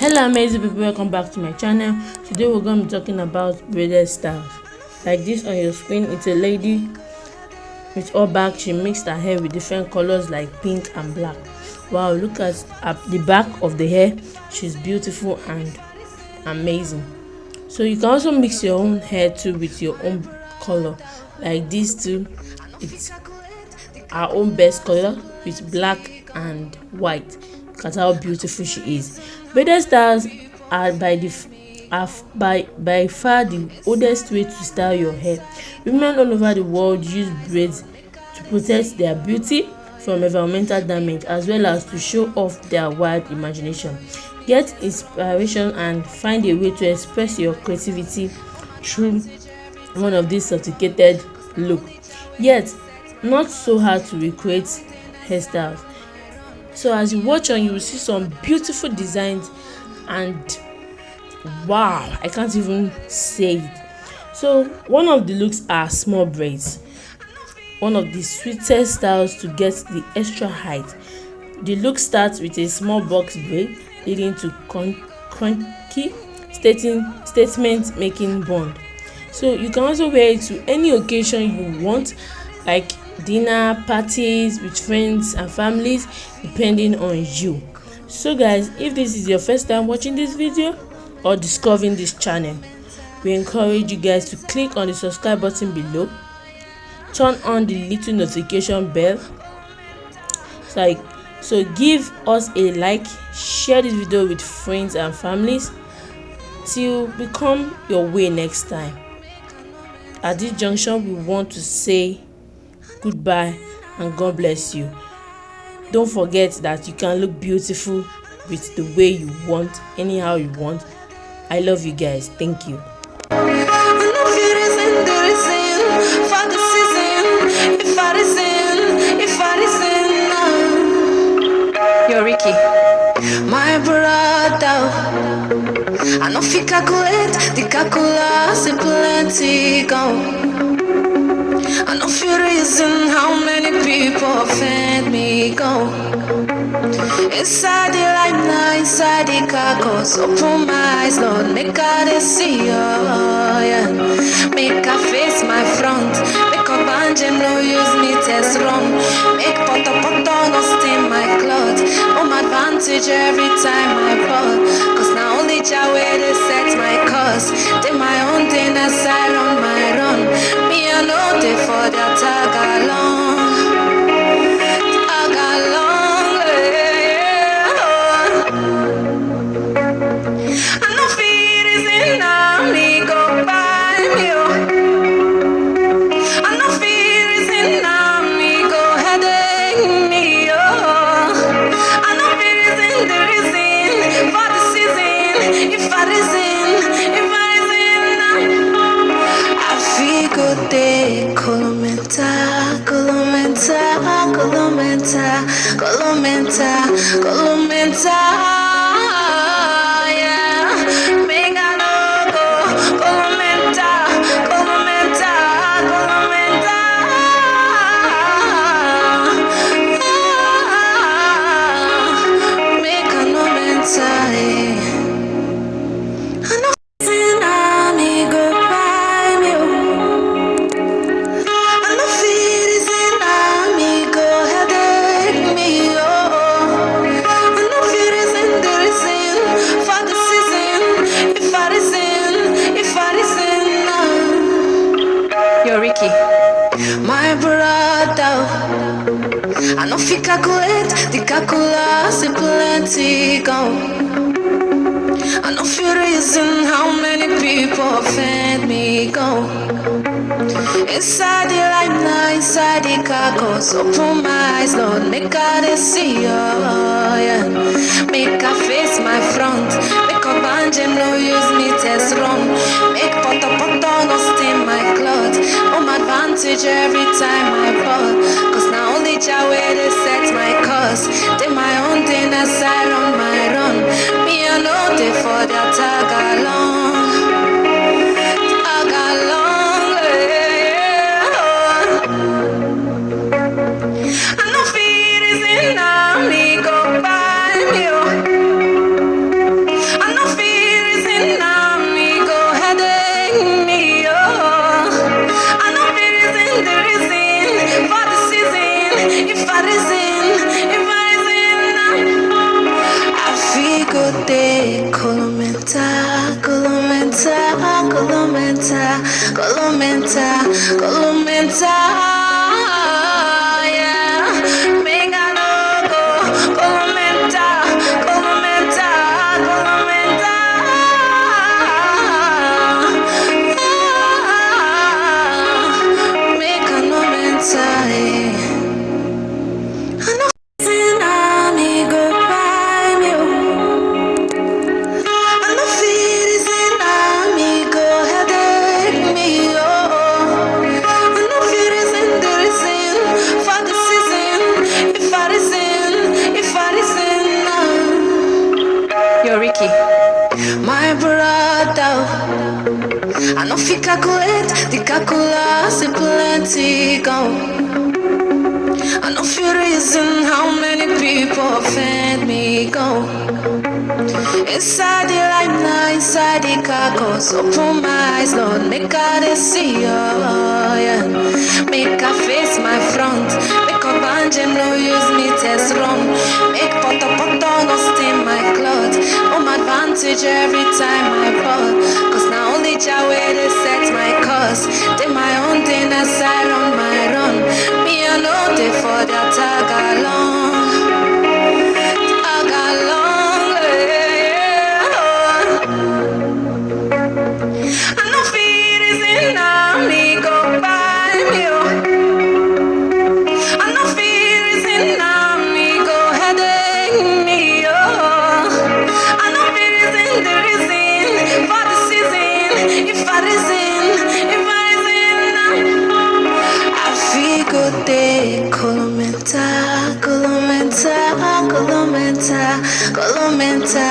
Hello amazing people, welcome back to my channel. Today we're going to be talking about braided styles. Like this on your screen, it's a lady with all back. She mixed her hair with different colors like pink and black. Wow, look at the back of the hair. She's beautiful and amazing. So you can also mix your own hair too with your own color. Like these two, it's our own best color with black and white. Look at how beautiful she is. Braided styles are by far the oldest way to style your hair. Women all over the world use braids to protect their beauty from environmental damage, as well as to show off their wild imagination. Get inspiration and find a way to express your creativity through one of these sophisticated looks, yet not so hard to recreate hairstyles. So as you watch on, you will see some beautiful designs, and wow, I can't even say it. So one of the looks are small braids, one of the sweetest styles to get the extra height. The look starts with a small box braid leading to crunchy statement making bond. So you can also wear it to any occasion you want, like dinner parties with friends and families, depending on you. So guys, if this is your first time watching this video or discovering this channel, we encourage you guys to click on the subscribe button below, turn on the little notification bell, so give us a like, share this video with friends and families till we come your way next time. At this junction, we want to say goodbye and God bless you. Don't forget that you can look beautiful with the way you want, anyhow you want. I love you guys. Thank you. Yo, Ricky, my brother, I know fi calculate, the calculus is plenty go. I know fi reason how many people offend me go. Inside the light now, inside the carcass, open my eyes, Lord, make I see you, yeah. Make I face my front, make a band no use me test run. Make poto no stain my cloth. Advantage every time I fall, cause now only Jah way they set my course. They my own thing as I run my run. Me I know they for their tag along, yeah. I know fear is in me go by me, I know fear is in me go headache me, Colomenta, yeah. Make I no go, Colomenta. Make I no menta, I know in me go by me. I know fear is in me go headache me, I know fear is in the reason for the season. If I listen, yo Ricky, my brother, I know fi calculate, the calculus is plenty go. I know fi reason how many people offend me go. Inside the light now, inside the carcass, open my eyes, Lord, make I see you, yeah. Make I face my front, make a band no use me test run. Make poto no stain my cloth. Advantage every time I fall, cause now only Jah way they set my course. They my own thing as I run my run. Me I know they for their tag along, yeah. I know fear is in me go by me, Figote, Colomenta, Colomenta, Colomenta, Colomenta, Colomenta, yeah. Mega logo, Colomenta, Colomenta, Colomenta, Mega Colomenta, Ricky, my brother, I know fi calculate, the calculus is plenty go. I know fi reason how many people offend me go. Inside the limelight, inside the carcass, open my eyes, Lord, make I see you, yeah. Make I face my front, make a banjem no use me test run. Make poto no stain my cloth, home advantage every time I fall. Cause now only Jah way they set my course. They my own thing as I run my run. Me I know they for their tag along. Tag along, I know fear is in me, go by me. I know fear is in me, go headache me. I know fear is in the reason for the season. If I feel good, Colomenta, Colomenta, Colomenta, Colomenta,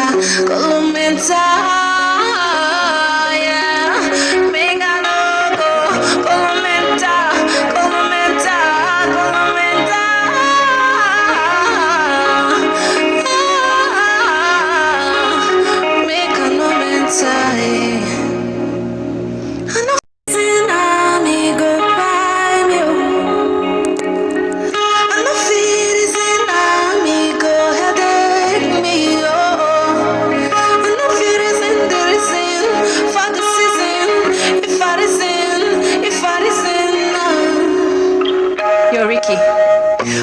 Colomenta, yeah. Mega logo, Colomenta, Colomenta, Colomenta, Mega Colomenta, I know it's me go by me. I know fear is in me go headache me. I know fear is in the reason for the season. If I Yo Ricky,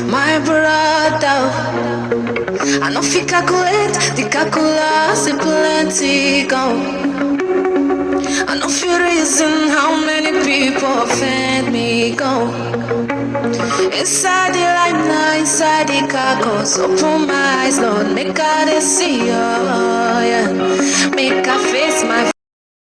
my brother, I know fi calculate, the calculus is plenty go. I know few reason how many people offend me go. Inside the limelight, inside the carcass, open my eyes, Lord, make I see you, yeah. Make I face my